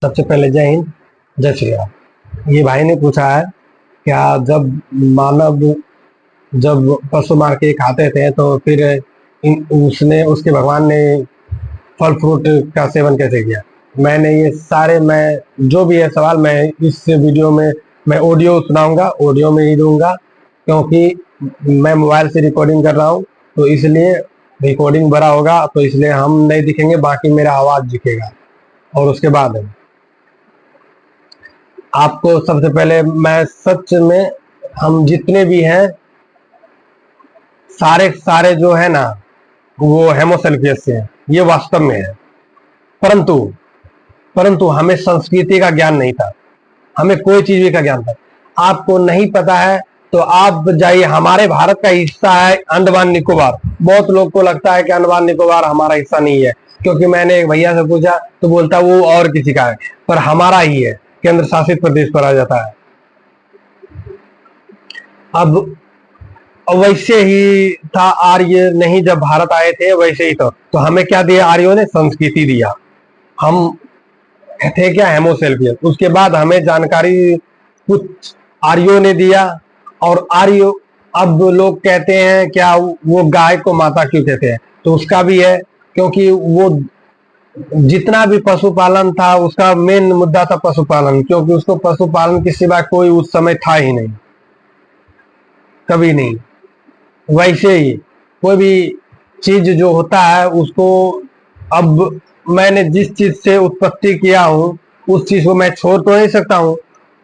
सबसे पहले जय हिंद, जय श्री राम। ये भाई ने पूछा है, क्या जब मानव जब पशु मार के खाते थे तो फिर उसने उसके भगवान ने फल फ्रूट का सेवन कैसे किया। मैंने ये सारे मैं जो भी है सवाल मैं इस वीडियो में मैं ऑडियो सुनाऊंगा, ऑडियो में ही दूंगा, क्योंकि मैं मोबाइल से रिकॉर्डिंग कर रहा हूँ तो इसलिए रिकॉर्डिंग बड़ा होगा, तो इसलिए हम नहीं दिखेंगे, बाकी मेरा आवाज दिखेगा। और उसके बाद आपको सबसे पहले मैं सच में, हम जितने भी हैं सारे सारे जो है ना वो हेमोसेल्फियस से हैं, ये वास्तव में है। परंतु परंतु हमें संस्कृति का ज्ञान नहीं था, हमें कोई चीज भी का ज्ञान था। आपको नहीं पता है तो आप जाइए, हमारे भारत का हिस्सा है अंडमान निकोबार। बहुत लोग को लगता है कि अंडमान निकोबार हमारा हिस्सा नहीं है, क्योंकि मैंने एक भैया से पूछा तो बोलता वो और किसी का है, पर हमारा ही है, केंद्र शासित प्रदेश पर आ जाता है। अब वैसे ही था आर्य नहीं, जब भारत आए थे वैसे ही तो हमें क्या दिया आर्यों ने, संस्कृति दिया। हम थे क्या, हेमोसेल्फियस। उसके बाद हमें जानकारी कुछ आर्यों ने दिया। और आर्य, अब लोग कहते हैं क्या वो गाय को माता क्यों कहते हैं, तो उसका भी है, क्योंकि वो जितना भी पशुपालन था उसका मेन मुद्दा था पशुपालन, क्योंकि उसको पशुपालन के सिवा कोई उस समय था ही नहीं, कभी नहीं। वैसे ही कोई भी चीज जो होता है उसको, अब मैंने जिस चीज से उत्पत्ति किया हूं उस चीज को मैं छोड़ तो नहीं सकता हूं।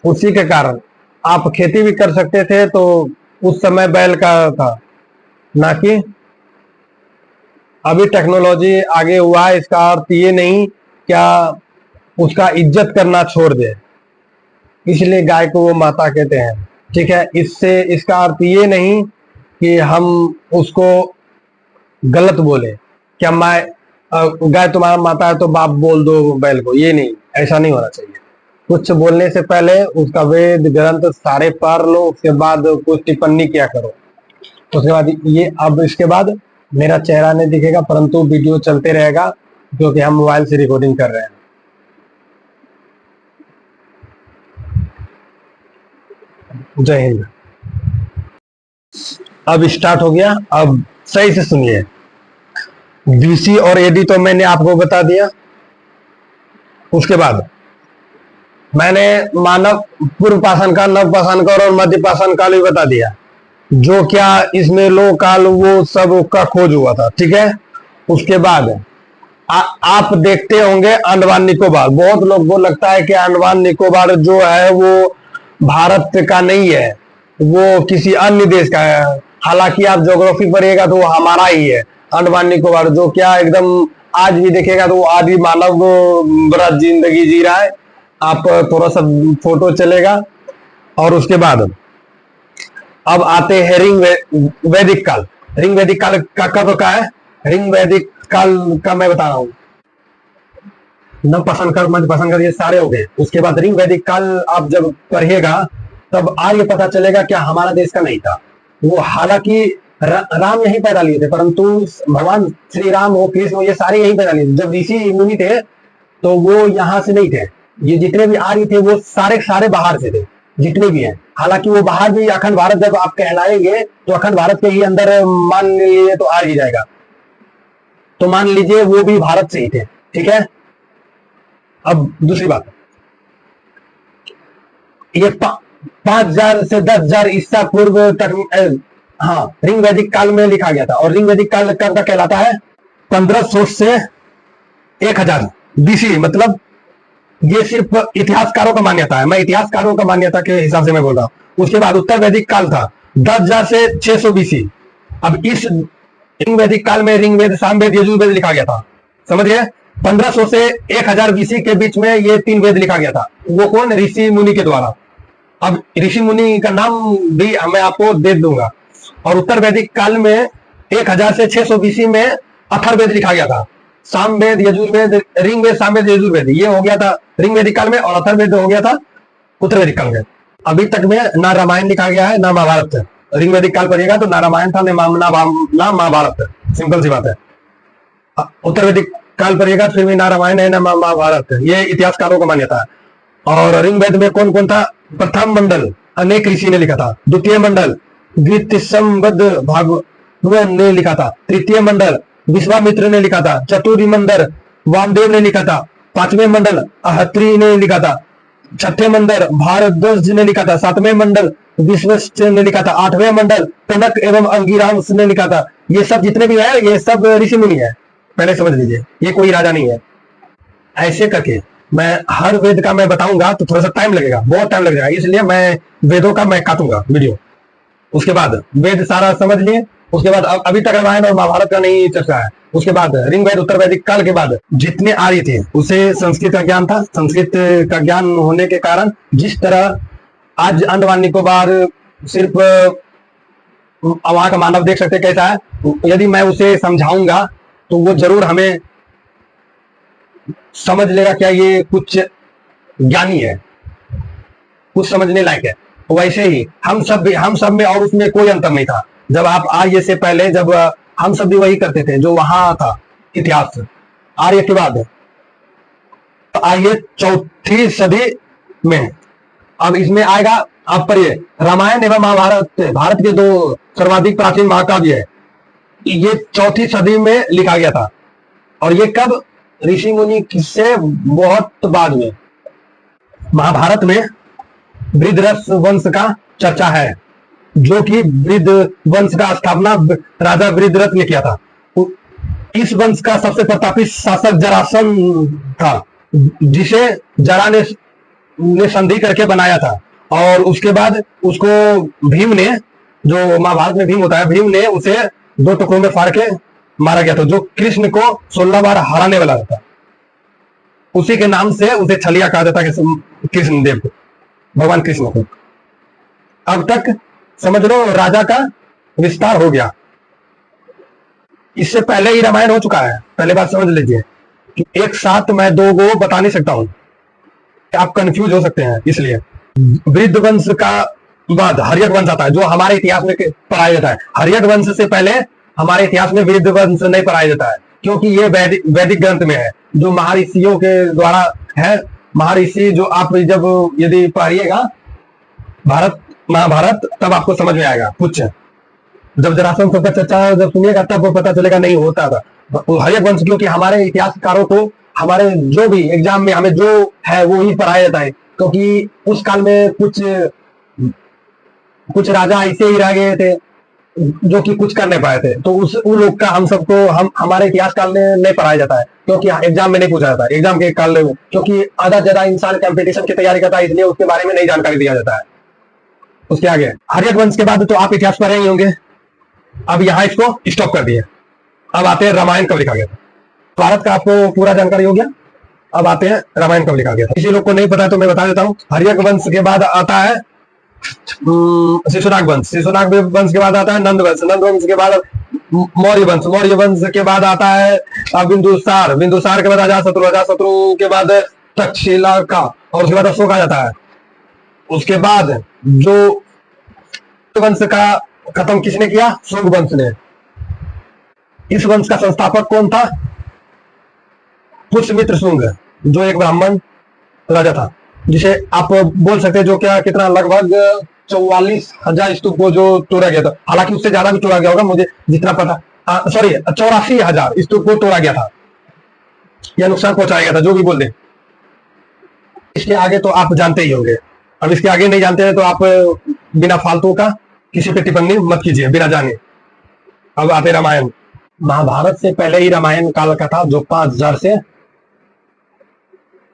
उसी के कारण आप खेती भी कर सकते थे, तो उस समय बैल का था, ना कि अभी टेक्नोलॉजी आगे हुआ है। इसका अर्थ ये नहीं क्या उसका इज्जत करना छोड़ दे, इसलिए गाय को वो माता कहते हैं, ठीक है। इससे इसका अर्थ ये नहीं कि हम उसको गलत बोले, क्या मैं गाय तुम्हारा माता है तो बाप बोल दो बैल को, ये नहीं, ऐसा नहीं होना चाहिए। कुछ बोलने से पहले उसका वेद ग्रंथ सारे पढ़ लो, उसके बाद कुछ टिप्पणी किया करो। उसके बाद ये, अब इसके बाद मेरा चेहरा नहीं दिखेगा, परंतु वीडियो चलते रहेगा, क्योंकि हम मोबाइल से रिकॉर्डिंग कर रहे हैं। जय हिंद। अब स्टार्ट हो गया, अब सही से सुनिए। बीसी और एडी तो मैंने आपको बता दिया। उसके बाद मैंने मानव पूर्व पाषाण काल, नव पाषाण काल और मध्य पाषाण काल भी बता दिया, जो क्या इसमें लो काल वो सब का खोज हुआ था, ठीक है। उसके बाद आप देखते होंगे अंडमान निकोबार। बहुत लोग को लगता है कि अंडमान निकोबार जो है वो भारत का नहीं है, वो किसी अन्य देश का है। हालांकि आप ज्योग्राफी पढ़िएगा तो वो हमारा ही है अंडमान निकोबार, जो क्या एकदम आज भी देखेगा तो वो आदि मानव बड़ा जिंदगी जी रहा है। आप थोड़ा सा फोटो चलेगा। और उसके बाद अब आते हैं वैदिक काल। वैदिक काल का कब का है? वैदिक काल का मैं बता रहा हूँ, नव पाषाण काल, मध्य पाषाण काल, ये सारे हो गए। उसके बाद वैदिक काल आप जब पढ़िएगा तब आर्य पता चलेगा क्या हमारा देश का नहीं था वो। हालांकि राम यहीं पैदा लिए थे, परंतु भगवान श्री राम हो, कृष्ण हो, ये सारे यहीं पैदा लिए थे। जब ऋषि मुनि थे तो वो यहाँ से नहीं थे। ये जितने भी आर्य थे वो सारे सारे बाहर से थे, जितने भी हैं। हालांकि वो बाहर भी, अखंड भारत जब आप कहलाएंगे तो अखंड भारत के ही अंदर मान लीजिए तो आर्य जाएगा, तो मान लीजिए वो भी भारत से ही थे, ठीक है। अब दूसरी बात, ये 5000 से 10,000 ईसा पूर्व तक, हाँ, वैदिक काल में लिखा गया था। और वैदिक काल कब का कहलाता है? 1500 से 1000 बीसी। मतलब ये सिर्फ इतिहासकारों का मान्यता है, मैं इतिहासकारों का मान्यता के हिसाब से मैं बोल रहा हूं। उसके बाद उत्तर वैदिक काल था 10,000 से 600 बीसी। अब इस वैदिक काल में ऋग्वेद, सामवेद, यजुर्वेद लिखा गया था, समझ गए। 1500 से 1000 बीसी के बीच में ये 3 वेद लिखा गया था। वो कौन? ऋषि मुनि के द्वारा। अब ऋषि मुनि का नाम भी मैं आपको दे दूंगा। और उत्तर वैदिक काल में 1000 से 600 बीसी में अथर्ववेद लिखा गया था। सामवेद, यजुर्वेद, ऋग्वेद, सामवेद, यजुर्वेद, ये हो गया था वैदिक काल में, और अथर्ववेद हो गया था उत्तर वैदिक काल में। अभी तक में ना रामायण लिखा गया है ना महाभारत है। वैदिक काल पढ़िएगा तो ना रामायण था ना महाभारत है, सिंपल सी बात है। उत्तर वैदिक काल पड़ेगा, फिर भी ना रामायण है ना महाभारत, ये इतिहासकारों का मान्यता है। और ऋग्वेद में कौन कौन था? प्रथम मंडल अनेक ऋषि ने लिखा था, द्वितीय मंडल गीतसंबद्ध भागवत ने लिखा था, तृतीय मंडल विश्वामित्र ने लिखा था, चतुर्थी मंडल वामदेव ने लिखा था, पांचवें मंडल अहत्री ने लिखा था, छठे मंडल भारद्वाज ने लिखा था, सातवें मंडल विश्वस्त ने लिखा था, आठवें मंडल कनक एवं अंगिरांश ने लिखा था। ये सब जितने भी है ये सब ऋषि मुनि है, पहले समझ लीजिए, ये कोई राजा नहीं है। ऐसे करके मैं हर वेद का मैं बताऊंगा तो थोड़ा सा टाइम लगेगा, बहुत टाइम लग जाएगा, इसलिए मैं वेदों का मैं काटूंगा वीडियो। उसके बाद वेद सारा समझ लिए, उसके बाद अभी तक रामायण और महाभारत का नहीं चर्चा है। उसके बाद ऋग्वेद उत्तर वैदिक काल के बाद जितने आर्य थे उसे संस्कृत का ज्ञान था। संस्कृत का ज्ञान होने के कारण जिस तरह आज अंडमान निकोबार सिर्फ वहां का मानव देख सकते कैसा है, यदि मैं उसे समझाऊंगा तो वो जरूर हमें समझ लेगा क्या ये कुछ ज्ञानी है, कुछ समझने लायक है। वैसे ही हम सब में और उसमें कोई अंतर नहीं था। जब आप आर्य से पहले जब हम सब भी वही करते थे जो वहां था इतिहास। आर्य के बाद आर्य चौथी सदी में, अब इसमें आएगा आप पढ़िए रामायण एवं महाभारत भारत के दो सर्वाधिक प्राचीन महाकाव्य है। ये चौथी सदी में लिखा गया था और ये कब? ऋषि मुनि से बहुत बाद में। महाभारत में वृद्धरथ वंश का चर्चा है, जो कि वृद्ध वंश का स्थापना राजा वृद्धरथ ने किया था। इस वंश का सबसे प्रतापी शासक जरासंध था, जिसे जरा ने संधि करके बनाया था। और उसके बाद उसको भीम ने, जो महाभारत में भीम होता है, भीम ने उसे दो टुकड़ों में फाड़ के मारा गया था, जो कृष्ण को 16 बार हराने वाला था। उसी के नाम से उसे छलिया कहा जाता है, कृष्ण देव को, भगवान कृष्ण को। अब तक समझ लो राजा का विस्तार हो गया। इससे पहले ही रामायण हो चुका है, पहले बात समझ लीजिए कि एक साथ मैं दो गो बता नहीं सकता हूं, आप कंफ्यूज हो सकते हैं। इसलिए वृद्ध वंश का बाद हर्यक वंश आता है, जो हमारे इतिहास में पढ़ाया जाता है। हर्यक वंश से पहले हमारे इतिहास में वृद्ध वंश नहीं पढ़ाया जाता है, क्योंकि ये वैदिक ग्रंथ में है, जो महर्षियों के द्वारा है। महर्षि जो आप जब यदि पढ़िएगा भारत महाभारत तब आपको समझ में आएगा कुछ। जब जरासंध का चर्चा जब सुनिएगा तब वो पता चलेगा नहीं होता था हर्यक वंश, क्योंकि हमारे इतिहासकारों को हमारे जो भी एग्जाम में हमें जो है वो ही पढ़ाया जाता है, क्योंकि उस काल में कुछ राजा ऐसे ही रह गए थे जो कि कुछ कर नहीं पाए थे, तो उन लोग का हम सबको हमारे इतिहास काल में नहीं पढ़ाया जाता है, क्योंकि एग्जाम में नहीं पूछा जाता है। एग्जाम के काल में क्योंकि आधा ज्यादा इंसान कंपटीशन की तैयारी करता है, इसलिए उसके बारे में नहीं जानकारी दिया जाता है। उसके आगे हर्यक वंश के बाद तो आप इतिहास पढ़े ही होंगे। अब यहाँ इसको स्टॉप कर दिए। अब आते हैं रामायण कब लिखा गया था। भारत का आपको पूरा जानकारी हो गया। अब आते हैं रामायण कब लिखा गया था। किसी लोग को नहीं पता है तो मैं बता देता हूँ। हर्यक वंश के बाद आता है शिशुनाग वंश, शिशुनाग वंश के बाद आता है नंद वंश, नंद वंश के बाद मौर्य वंश, मौर्य वंश के बाद आता है बिंदुसार, बिंदुसार के बाद अजातशत्रु, अजातशत्रु के बाद तक्षशिला का, और उसके बाद अशोक आ जाता है। उसके बाद जो वंश का खत्म किसने किया? शुंग वंश ने। इस वंश का संस्थापक कौन था? पुष्यमित्र शुंग, जो एक ब्राह्मण राजा था, जिसे आप बोल सकते हैं जो क्या कितना लगभग 44,000 स्तूप को जो तोड़ा गया था। हालांकि उससे ज्यादा भी तोड़ा गया होगा, मुझे जितना पता, सॉरी 84,000 स्तूप को तोड़ा गया था या नुकसान पहुंचाया गया था, जो भी बोल दे। इसके आगे तो आप जानते ही होंगे। अब इसके आगे नहीं जानते हैं तो आप बिना फालतू का किसी पे टिप्पणी मत कीजिए बिना जाने। अब आते रामायण। महाभारत से पहले ही रामायण काल का था, जो 5000 से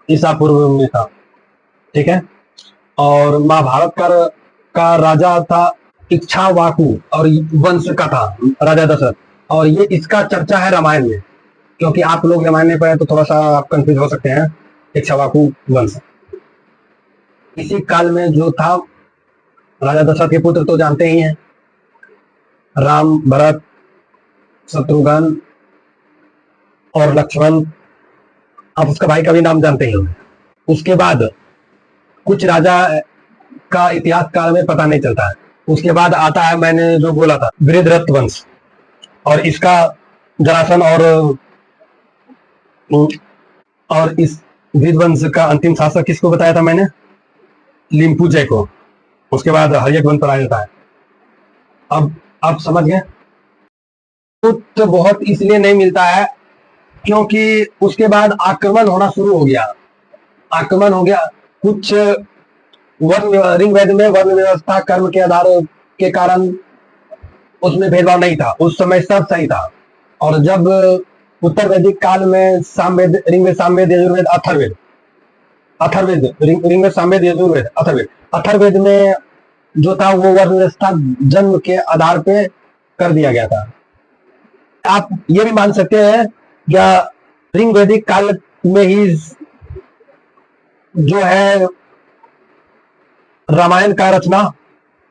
ईसा पूर्व में था, ठीक है। और महाभारत का राजा था इक्ष्वाकु और वंश का था राजा दशरथ, और ये इसका चर्चा है रामायण में। क्योंकि आप लोग रामायण में पढ़े तो थोड़ा सा आप कंफ्यूज हो सकते हैं। इक्ष्वाकु वंश इसी काल में जो था, राजा दशरथ के पुत्र तो जानते ही हैं, राम, भरत, शत्रुघ्न और लक्ष्मण। आप उसका भाई का भी नाम जानते ही होंगे। उसके बाद कुछ राजा का इतिहास काल में पता नहीं चलता है। उसके बाद आता है, मैंने जो बोला था, वृद्धरथ वंश, और इसका जरासन और और इस विध्वंस का अंतिम शासक किसको बताया था मैंने? लिम्पुचे को। उसके बाद हर्यक पर आ जाता है। अब आप समझ गए। तो बहुत इसलिए नहीं मिलता है क्योंकि उसके बाद आक्रमण होना शुरू हो गया। आक्रमण हो गया। कुछ वर्ण ऋग्वेद में वर्ण व्यवस्था कर्म के आधार के कारण उसमें भेदभाव नहीं था। उस समय सब सही था। और जब उत्तर वैदिक काल में सामवेद, ऋग्वेद, सामवेद, यजुर्वेद, अथर्ववेद, अथर्ववेद, ऋग्वेद, सामवेद, यजुर्वेद, अथर्ववेद, अथर्ववेद में जो था वो वर्ण व्यवस्था जन्म के आधार पे कर दिया गया था। आप ये भी मान सकते हैं या ऋग्वेदिक काल में ही जो है रामायण का रचना,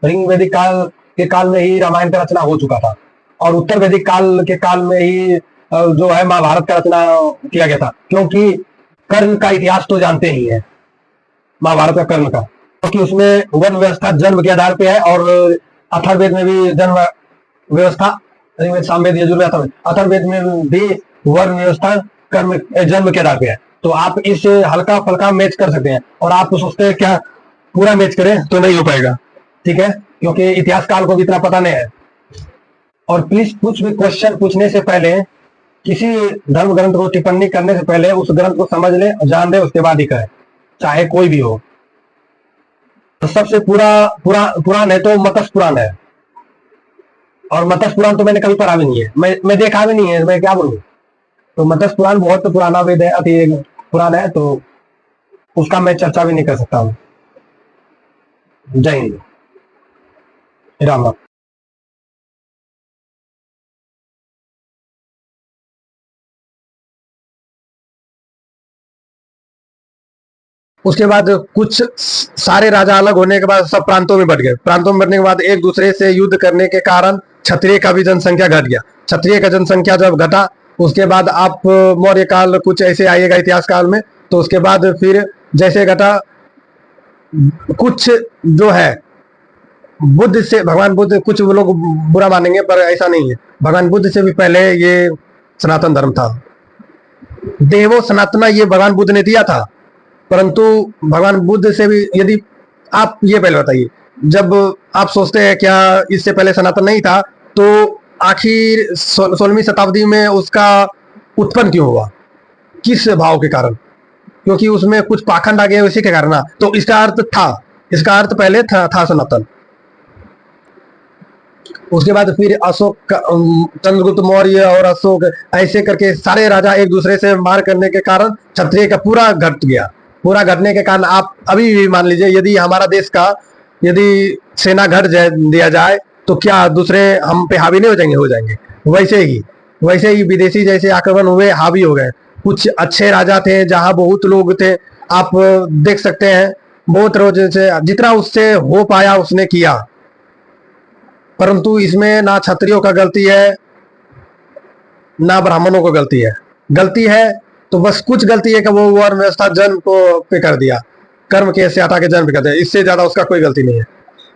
ऋग्वेदिक काल के काल में ही रामायण का रचना हो चुका था। और उत्तर वैदिक काल के काल में ही जो है महाभारत का रचना किया गया था। क्योंकि कर्ण का इतिहास तो जानते ही है, महाभारत का कर्ण का, क्योंकि उसमें वर्ण व्यवस्था जन्म के आधार पे है। और अथर्ववेद में भी जन्म व्यवस्था, ऋग्वेद, सामवेद, यजुर्वेद, अथर्ववेद, अथर्ववेद में भी वर्ण व्यवस्था कर्म जन्म के आधार पे है। तो आप इस हल्का फुल्का मैच कर सकते हैं। और आप सोचते हैं क्या पूरा मैच करें तो नहीं हो पाएगा, ठीक है, क्योंकि इतिहास काल को भी इतना पता नहीं है। और प्लीज कुछ भी क्वेश्चन पूछने से पहले, किसी धर्म ग्रंथ को टिप्पणी करने से पहले उस ग्रंथ को समझ ले, जान ले, उसके बाद ही करें, चाहे कोई भी हो। तो सबसे पुराण है तो मत्स्य पुराण है। और मत्स्य पुराण तो मैंने कभी पढ़ा भी नहीं है, मैं देखा भी नहीं है, मैं क्या बोलूं। तो मत्स्य पुराण बहुत पुराना वेद है, अति पुराण है, तो उसका मैं चर्चा भी नहीं कर सकता हूं। जय हिंद, राम राम। उसके बाद कुछ सारे राजा अलग होने के बाद सब प्रांतों में बट गए। प्रांतों में बटने के बाद एक दूसरे से युद्ध करने के कारण क्षत्रिय का भी जनसंख्या घट गया। क्षत्रिय का जनसंख्या जब घटा, उसके बाद आप मौर्य काल कुछ ऐसे आइएगा इतिहास काल में, तो उसके बाद फिर जैसे घटा, कुछ जो है बुद्ध से, भगवान बुद्ध, कुछ लोग बुरा मानेंगे पर ऐसा नहीं है, भगवान बुद्ध से भी पहले ये सनातन धर्म था। देवो सनातना ये भगवान बुद्ध ने दिया था, परंतु भगवान बुद्ध से भी, यदि आप ये पहले बताइए, जब आप सोचते हैं क्या इससे पहले सनातन नहीं था, तो आखिर 16वीं शताब्दी में उसका उत्पन्न क्यों हुआ, किस भाव के कारण? क्योंकि उसमें कुछ पाखंड आ गए, उसी के कारण ना। तो इसका अर्थ था, इसका अर्थ पहले था सनातन। उसके बाद फिर अशोक, चंद्रगुप्त मौर्य और अशोक, ऐसे करके सारे राजा एक दूसरे से मार करने के कारण क्षत्रिय का पूरा घट गया। पूरा घटने के कारण आप अभी भी मान लीजिए, यदि हमारा देश का यदि सेना घट दिया जाए तो क्या दूसरे हम पे हावी नहीं हो जाएंगे? हो जाएंगे। वैसे ही विदेशी जैसे आक्रमण हुए, हावी हो गए। कुछ अच्छे राजा थे जहां बहुत लोग थे, आप देख सकते हैं, बहुत रोज से जितना उससे हो पाया उसने किया। परंतु इसमें ना क्षत्रियों का गलती है ना ब्राह्मणों को गलती है। गलती है तो बस कुछ गलती है कि वो वर्ण व्यवस्था जन्म को पे कर दिया, कर्म के से हटा के जन्म पे कर दिया, इससे ज्यादा उसका कोई गलती नहीं है।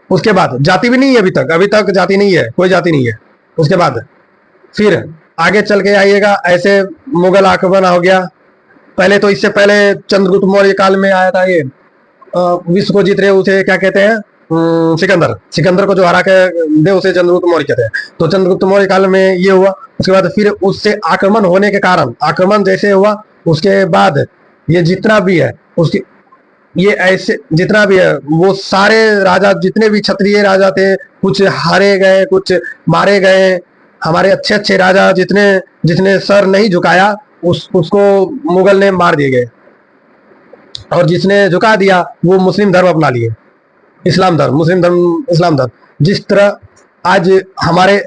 उसके बाद जाति भी नहीं है, अभी तक जाति नहीं है, कोई जाति नहीं है। उसके बाद फिर आगे चल के आइएगा, ऐसे मुगल आक्रमण हो गया। पहले तो इससे पहले चंद्रगुप्त मौर्य काल में आया था ये, विश्व को जीत रहे उसे क्या कहते हैं, सिकंदर को जो हरा के दे उसे चंद्रगुप्त मौर्य कहते हैं। तो चंद्रगुप्त मौर्य काल में ये हुआ। उसके बाद फिर उससे आक्रमण होने के कारण, आक्रमण जैसे हुआ उसके बाद ये जितना भी है उसके, ये ऐसे जितना भी है वो सारे राजा, जितने भी क्षत्रिय राजा थे, कुछ हारे गए, कुछ मारे गए। हमारे अच्छे अच्छे राजा जितने सर नहीं झुकाया उसको मुगल ने मार दिए गए। और जिसने झुका दिया वो मुस्लिम धर्म अपना लिए, इस्लाम धर्म, मुस्लिम धर्म, इस्लाम धर्म। जिस तरह आज हमारे,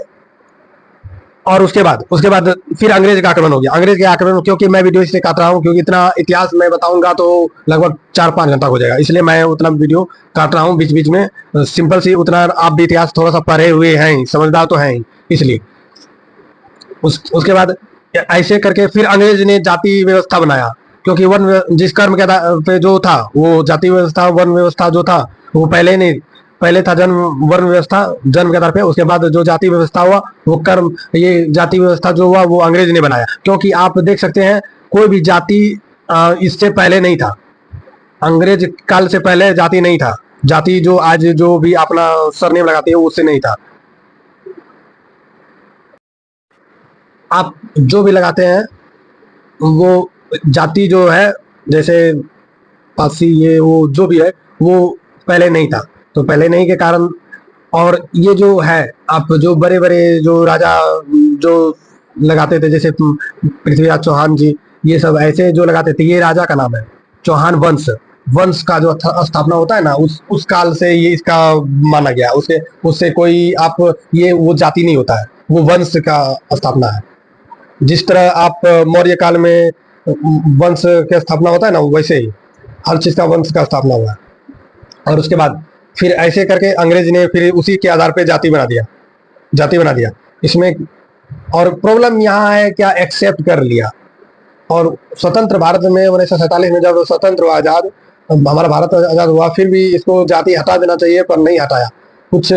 और उसके बाद फिर अंग्रेज का आक्रमण हो गया। अंग्रेज के आक्रमण, क्योंकि मैं वीडियो इसलिए काट रहा हूँ क्योंकि इतना इतिहास मैं बताऊंगा तो लगभग 4-5 घंटा हो जाएगा, इसलिए मैं उतना वीडियो काट रहा हूँ बीच बीच में। सिंपल सी, उतना आप भी इतिहास थोड़ा सा पढ़े हुए हैं, समझदार तो हैं, इसलिए। उसके बाद ऐसे करके फिर अंग्रेज ने जाति व्यवस्था बनाया, क्योंकि वर्ण जिस कर्म के पे जो था वो जाति व्यवस्था, वर्ण व्यवस्था जो था वो पहले नहीं, पहले था जन्म, वर्ण व्यवस्था जन्म के आधार पे। उसके बाद जो जाति व्यवस्था हुआ वो कर्म, ये जाति व्यवस्था जो हुआ वो अंग्रेज ने बनाया। क्योंकि आप देख सकते हैं कोई भी जाति इससे पहले नहीं था। अंग्रेज काल से पहले जाति नहीं था। जाति जो आज जो भी अपना सरनेम लगाते हैं उससे नहीं था। आप जो भी लगाते हैं वो जाति जो है, जैसे पासी ये वो जो भी है, वो पहले नहीं था। तो पहले नहीं के कारण, और ये जो है आप जो बड़े बड़े जो राजा जो लगाते थे, जैसे पृथ्वीराज चौहान जी, ये सब ऐसे जो लगाते थे, ये राजा का नाम है। चौहान वंश, वंश का जो स्थापना होता है ना, उस काल से ये इसका माना गया। उससे उससे कोई आप ये वो जाति नहीं होता है, वो वंश का स्थापना है। जिस तरह आप मौर्य काल में वंश का स्थापना होता है ना, वैसे ही हर चीज का वंश का स्थापना हुआ। और उसके बाद फिर ऐसे करके अंग्रेज ने फिर उसी के आधार पे जाति बना दिया, जाति बना दिया इसमें। और प्रॉब्लम यहाँ है क्या, एक्सेप्ट कर लिया। और स्वतंत्र भारत में 1947 में जब स्वतंत्र हुआ, आजाद हमारा भारत आजाद हुआ, फिर भी इसको जाति हटा देना चाहिए पर नहीं हटाया। कुछ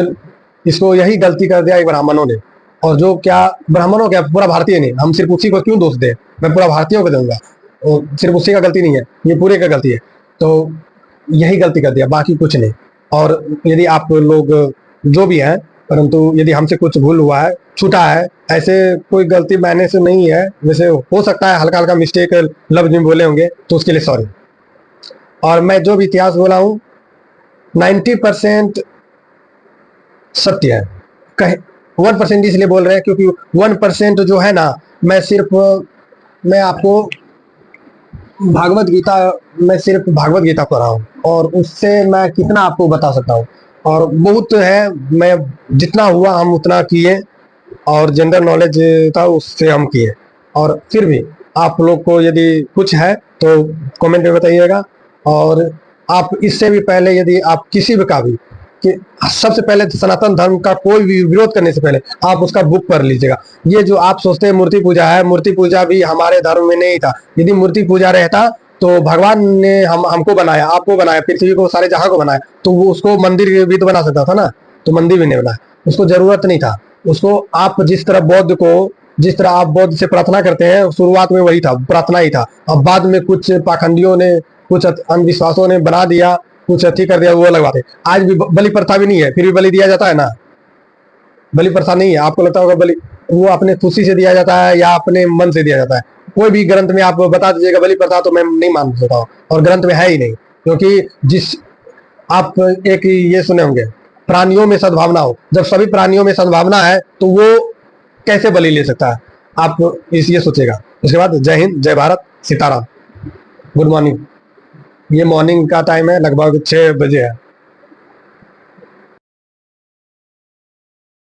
इसको यही गलती कर दिया ब्राह्मणों ने। और जो क्या ब्राह्मणों, क्या पूरा भारतीय ने, हम सिर्फ उसी को क्यों दोष दें, मैं पूरा भारतीयों को दूंगा। और सिर्फ उसी का गलती नहीं है, ये पूरे का गलती है। तो यही गलती कर दिया, बाकी कुछ नहीं। और यदि आप लोग जो भी हैं, परंतु यदि हमसे कुछ भूल हुआ है, छूटा है, ऐसे कोई गलती मैंने से नहीं है। वैसे हो सकता है हल्का हल्का मिस्टेक लफ्ज में बोले होंगे, तो उसके लिए सॉरी। और मैं जो भी इतिहास बोला हूँ 90% सत्य है। कहे 1% इसलिए बोल रहे हैं क्योंकि 1% जो है ना, मैं आपको भागवत गीता, मैं सिर्फ भागवत गीता पढ़ा हूँ, और उससे मैं कितना आपको बता सकता हूँ। और बहुत है, मैं जितना हुआ हम उतना किए, और जनरल नॉलेज था उससे हम किए। और फिर भी आप लोग को यदि कुछ है तो कमेंट में बताइएगा। और आप इससे भी पहले यदि आप किसी भी का भी, कि सबसे पहले तो सनातन धर्म का कोई भी विरोध करने से पहले आप उसका बुक पढ़ लीजिएगा। ये जो आप सोचते हैं मूर्ति पूजा है, मूर्ति पूजा भी हमारे धर्म में नहीं था। यदि मूर्ति पूजा रहता तो भगवान ने हमको बनाया, आपको बनाया, पृथ्वी को, सारे जहां को बनाया, तो वो उसको मंदिर भी तो बना सकता था ना। तो मंदिर भी नहीं बनाया, उसको जरूरत नहीं था। उसको आप जिस तरह आप बौद्ध से प्रार्थना करते हैं, शुरुआत में वही था, प्रार्थना ही था। अब बाद में कुछ पाखंडियों ने, कुछ अंधविश्वासों ने बना दिया, कुछ अथी कर दिया, वो लगवाते। आज भी बलि प्रथा भी नहीं है, फिर भी बलि दिया जाता है ना। बलि प्रथा नहीं है, आपको लगता होगा बलि वो अपने खुशी से दिया जाता है या अपने मन से दिया जाता है। कोई भी ग्रंथ में आप बता दीजिएगा बलि प्रथा, तो मैं नहीं मान सकता हूँ, और ग्रंथ में है ही नहीं। क्योंकि जिस आप एक ये सुने होंगे, प्राणियों में सद्भावना हो। जब सभी प्राणियों में सद्भावना है तो वो कैसे बलि ले सकता है, आप ये सोचेगा। उसके बाद जय हिंद, जय भारत, सीताराम, गुड मॉर्निंग। ये मॉर्निंग का टाइम है, लगभग 6 बजे है।